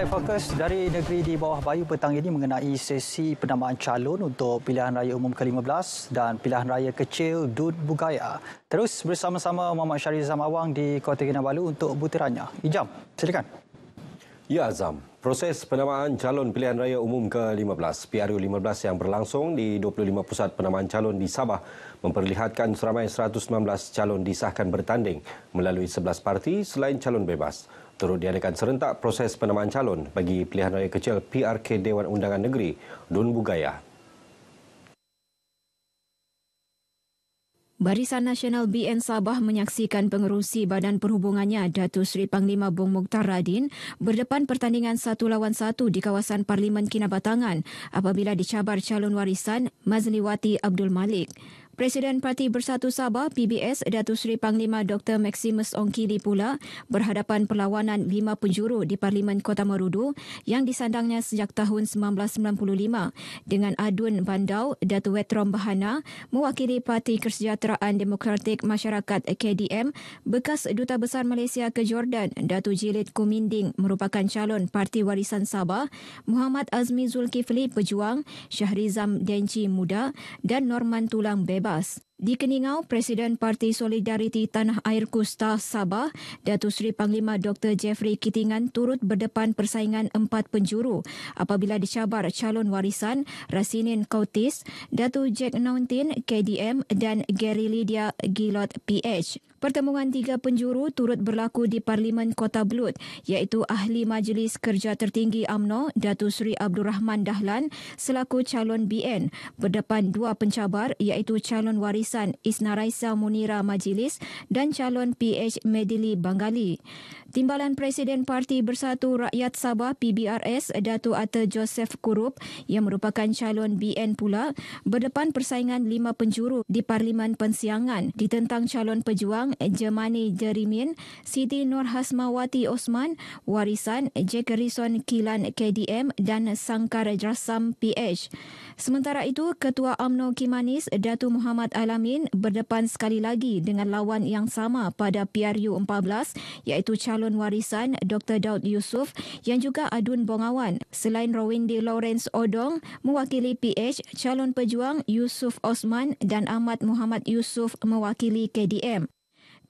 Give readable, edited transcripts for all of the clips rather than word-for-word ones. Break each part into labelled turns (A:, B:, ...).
A: Baik, fokus dari negeri di bawah Bayu petang ini mengenai sesi penamaan calon untuk pilihan raya umum ke-15 dan pilihan raya kecil Dun Bugaya. Terus bersama-sama Muhammad Syarizam Awang di Kota Kinabalu untuk butirannya. Ijam, silakan.
B: Ya Azam, proses penamaan calon pilihan raya umum ke-15 PRU 15 yang berlangsung di 25 pusat penamaan calon di Sabah memperlihatkan seramai 119 calon disahkan bertanding melalui 11 parti selain calon bebas. Turut diadakan serentak proses penamaan calon bagi pilihan raya kecil PRK Dewan Undangan Negeri Dun Bugaya.
C: Barisan Nasional BN Sabah menyaksikan pengerusi Badan Perhubungannya Datuk Seri Panglima Bong Mokhtar Radin berdepan pertandingan 1 lawan 1 di kawasan Parlimen Kinabatangan apabila dicabar calon warisan Mazliwati Abdul Malik. Presiden Parti Bersatu Sabah PBS Datuk Seri Panglima Dr. Maximus Ongkili pula berhadapan perlawanan 5 penjuru di Parlimen Kota Marudu yang disandangnya sejak tahun 1995 dengan Adun Bandau Datuk Wetrom Bahana mewakili Parti Kesejahteraan Demokratik Masyarakat KDM, bekas Duta Besar Malaysia ke Jordan Datuk Jilid Kuminding merupakan calon Parti Warisan Sabah, Muhammad Azmi Zulkifli Pejuang, Syahrizam Denci Muda dan Norman Tulang Bebas. Di Keningau, Presiden Parti Solidariti Tanah Air Kusta Sabah, Datuk Seri Panglima Dr. Jeffrey Kitingan turut berdepan persaingan 4 penjuru apabila dicabar calon warisan Rasinin Kautis, Datuk Jack Nauntin KDM dan Gary Lydia Gilot PH. Pertemuan 3 penjuru turut berlaku di Parlimen Kota Belud iaitu Ahli Majlis Kerja Tertinggi UMNO Datuk Seri Abdul Rahman Dahlan selaku calon BN berdepan 2 pencabar iaitu calon warisan Isna Raisa Munira Majlis dan calon PH Medili Bangali. Timbalan Presiden Parti Bersatu Rakyat Sabah PBRS Datuk Ata Joseph Kurup yang merupakan calon BN pula berdepan persaingan 5 penjuru di Parlimen Pensiangan ditentang calon pejuang Jemani Jerimin, Siti Nur Hasmawati Osman, warisan Jack Rison Kilan KDM dan Sangkar Jasam PH. Sementara itu, Ketua UMNO Kimanis Datuk Muhammad Alamin berdepan sekali lagi dengan lawan yang sama pada PRU 14 iaitu calon warisan Dr. Daud Yusof yang juga Adun Bongawan. Selain Rowindi Lawrence Odong mewakili PH, calon pejuang Yusuf Osman dan Ahmad Muhammad Yusof mewakili KDM.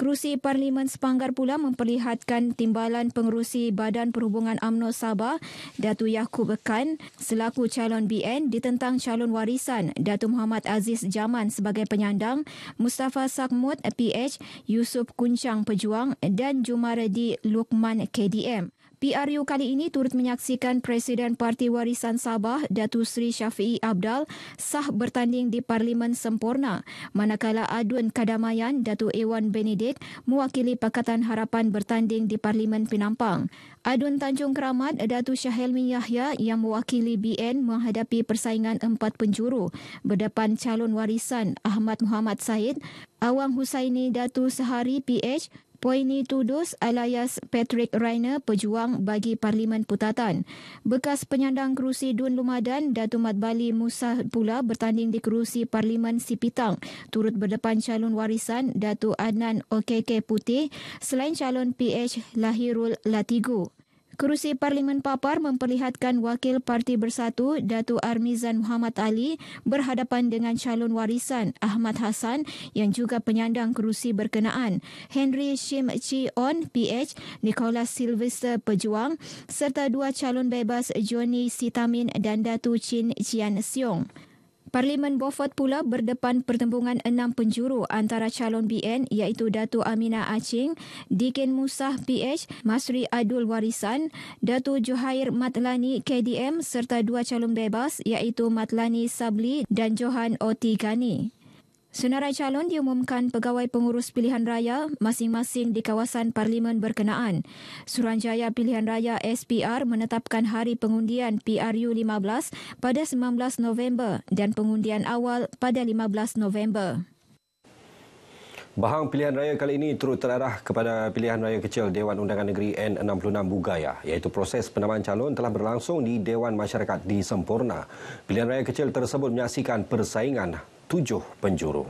C: Kerusi Parlimen Sepanggar pula memperlihatkan timbalan pengerusi Badan Perhubungan UMNO Sabah, Datuk Yaakob Khan selaku calon BN ditentang calon warisan Datuk Muhammad Aziz Jaman sebagai penyandang, Mustafa Sakmud PH, Yusuf Kuncang Pejuang dan Jumaredi Lukman KDM. PRU kali ini turut menyaksikan Presiden Parti Warisan Sabah, Datuk Seri Syafiee Abdal sah bertanding di Parlimen Sempurna, manakala Adun Kadamayan, Datuk Ewan Benedict mewakili Pakatan Harapan bertanding di Parlimen Penampang. Adun Tanjung Keramat, Datuk Syahelmi Yahya yang mewakili BN menghadapi persaingan 4 penjuru berdepan calon warisan Ahmad Muhammad Said, Awang Husaini Datuk Sehari PH, Poini Tudus alias Patrick Rainer Pejuang bagi Parlimen Putatan. Bekas penyandang kerusi Dun Lumadan Datuk Mat Bali Musa pula bertanding di kerusi Parlimen Sipitang turut berdepan calon warisan Datuk Adnan OKK Putih selain calon PH Lahirul Latigu. Kerusi Parlimen Papar memperlihatkan Wakil Parti Bersatu Datuk Armizan Muhammad Ali berhadapan dengan calon warisan Ahmad Hassan yang juga penyandang kerusi berkenaan, Henry Shim Chi On PH, Nicholas Sylvester Pejuang serta 2 calon bebas Johnny Sitamin dan Datuk Chin Chian Siong. Parlimen Beaufort pula berdepan pertembungan 6 penjuru antara calon BN iaitu Datuk Aminah Aching, Dikin Musah PH, Masri Adul Warisan, Datuk Johair Matlani KDM serta 2 calon bebas iaitu Matlani Sabli dan Johan Oti Ghani. Senarai calon diumumkan pegawai pengurus pilihan raya masing-masing di kawasan parlimen berkenaan. Suruhanjaya Pilihan Raya SPR menetapkan hari pengundian PRU 15 pada 19 November dan pengundian awal pada 15 November.
B: Bahang pilihan raya kali ini turut terarah kepada pilihan raya kecil Dewan Undangan Negeri N66 Bugaya, iaitu proses penamaan calon telah berlangsung di Dewan Masyarakat di Sempurna. Pilihan raya kecil tersebut menyaksikan persaingan 7 penjuru.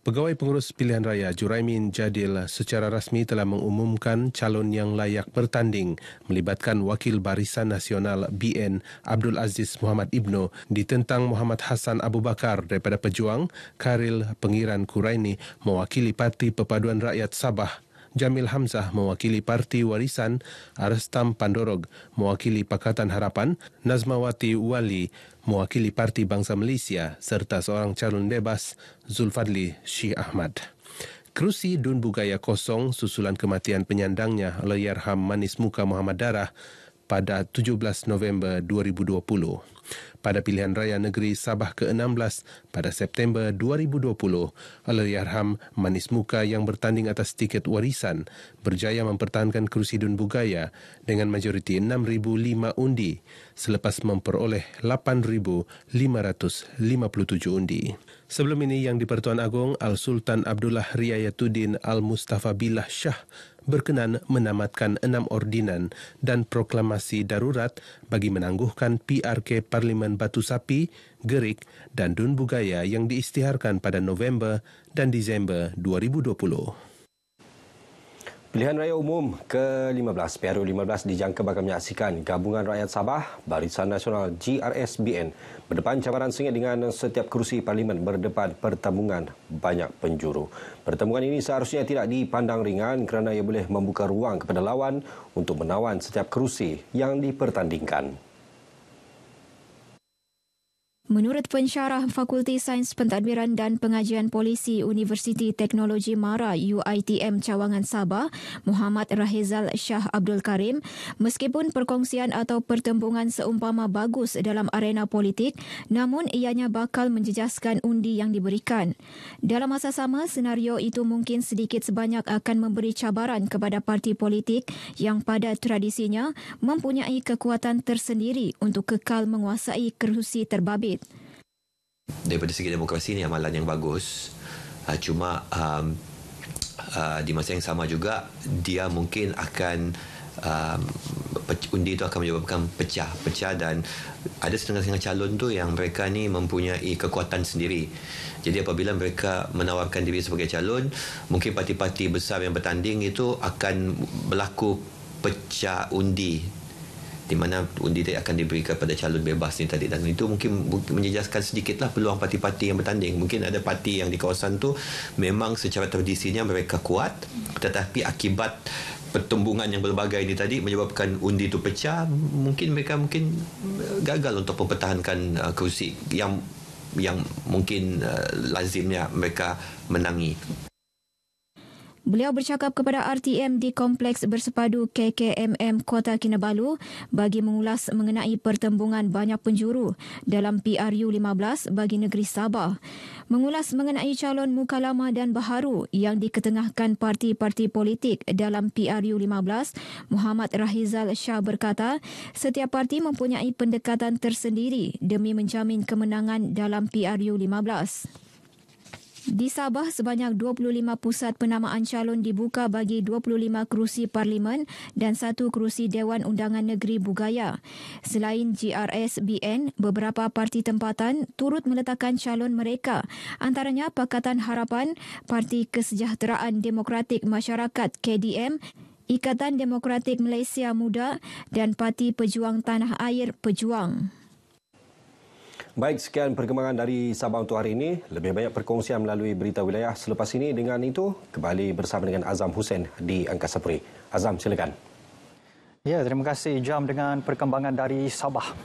D: Pegawai Pengurus Pilihan Raya Juraimin Jadil secara rasmi telah mengumumkan calon yang layak bertanding melibatkan Wakil Barisan Nasional BN Abdul Aziz Muhammad Ibnu ditentang Muhammad Hassan Abu Bakar daripada Pejuang, Khairil Pengiran Kuraini mewakili Parti Perpaduan Rakyat Sabah, Jamil Hamzah mewakili Parti Warisan, Arestam Pandorog mewakili Pakatan Harapan, Nazmawati Wali mewakili Parti Bangsa Malaysia serta seorang calon bebas, Zulfadli Syih Ahmad. Kerusi Dun Bugaya kosong susulan kematian penyandangnya Allahyarham Manis Muka Muhammad Darah pada 17 November 2020. Pada pilihan raya negeri Sabah ke-16 pada September 2020, Allahyarham Manis Muka yang bertanding atas tiket warisan berjaya mempertahankan kerusi Dun Bugaya dengan majoriti 6,005 undi selepas memperoleh 8,557 undi. Sebelum ini Yang di-Pertuan Agong Al-Sultan Abdullah Riayatuddin Al-Mustafa Billah Shah berkenan menamatkan 6 ordinan dan proklamasi darurat bagi menangguhkan PRK Parlimen Batu Sapi, Gerik dan Dun Bugaya yang diisytiharkan pada November dan Disember 2020.
B: Pilihan Raya Umum ke-15 PRU 15 dijangka bakal menyaksikan Gabungan Rakyat Sabah, Barisan Nasional GRSBN berdepan cabaran sengit dengan setiap kerusi parlimen berdepan pertembungan banyak penjuru. Pertembungan ini seharusnya tidak dipandang ringan kerana ia boleh membuka ruang kepada lawan untuk menawan setiap kerusi yang dipertandingkan.
C: Menurut pensyarah Fakulti Sains Pentadbiran dan Pengajian Polisi Universiti Teknologi MARA UiTM Cawangan Sabah, Muhammad Rahizal Shah Abdul Karim, meskipun perkongsian atau pertembungan seumpama bagus dalam arena politik, namun ianya bakal menjejaskan undi yang diberikan. Dalam masa sama, senario itu mungkin sedikit sebanyak akan memberi cabaran kepada parti politik yang pada tradisinya mempunyai kekuatan tersendiri untuk kekal menguasai kerusi terbabit.
E: Daripada segi demokrasi ni amalan yang bagus, cuma di masa yang sama juga dia mungkin akan undi itu akan menyebabkan pecah dan ada setengah-setengah calon tu yang mereka ni mempunyai kekuatan sendiri. Jadi apabila mereka menawarkan diri sebagai calon, mungkin parti-parti besar yang bertanding itu akan berlaku pecah undi di mana undi akan diberikan kepada calon bebas ni tadi, dan itu mungkin menjejaskan sedikitlah peluang parti-parti yang bertanding. Mungkin ada parti yang di kawasan tu memang secara tradisinya mereka kuat, tetapi akibat pertembungan yang berbagai ini tadi menyebabkan undi itu pecah, mungkin mereka gagal untuk mempertahankan kerusi yang mungkin lazimnya mereka menangi.
C: Beliau bercakap kepada RTM di Kompleks Bersepadu KKMM Kota Kinabalu bagi mengulas mengenai pertembungan banyak penjuru dalam PRU 15 bagi negeri Sabah. Mengulas mengenai calon muka lama dan baharu yang diketengahkan parti-parti politik dalam PRU 15, Muhammad Rahizal Shah berkata, setiap parti mempunyai pendekatan tersendiri demi menjamin kemenangan dalam PRU 15. Di Sabah, sebanyak 25 pusat penamaan calon dibuka bagi 25 kerusi parlimen dan 1 kerusi Dewan Undangan Negeri Bugaya. Selain GRSBN, beberapa parti tempatan turut meletakkan calon mereka, antaranya Pakatan Harapan, Parti Kesejahteraan Demokratik Masyarakat KDM, Ikatan Demokratik Malaysia Muda dan Parti Pejuang Tanah Air Pejuang.
B: Baik, sekian perkembangan dari Sabah untuk hari ini. Lebih banyak perkongsian melalui berita wilayah selepas ini. Dengan itu, kembali bersama dengan Azam Hussein di Angkasa Peri. Azam, silakan.
A: Ya, terima kasih Jam dengan perkembangan dari Sabah.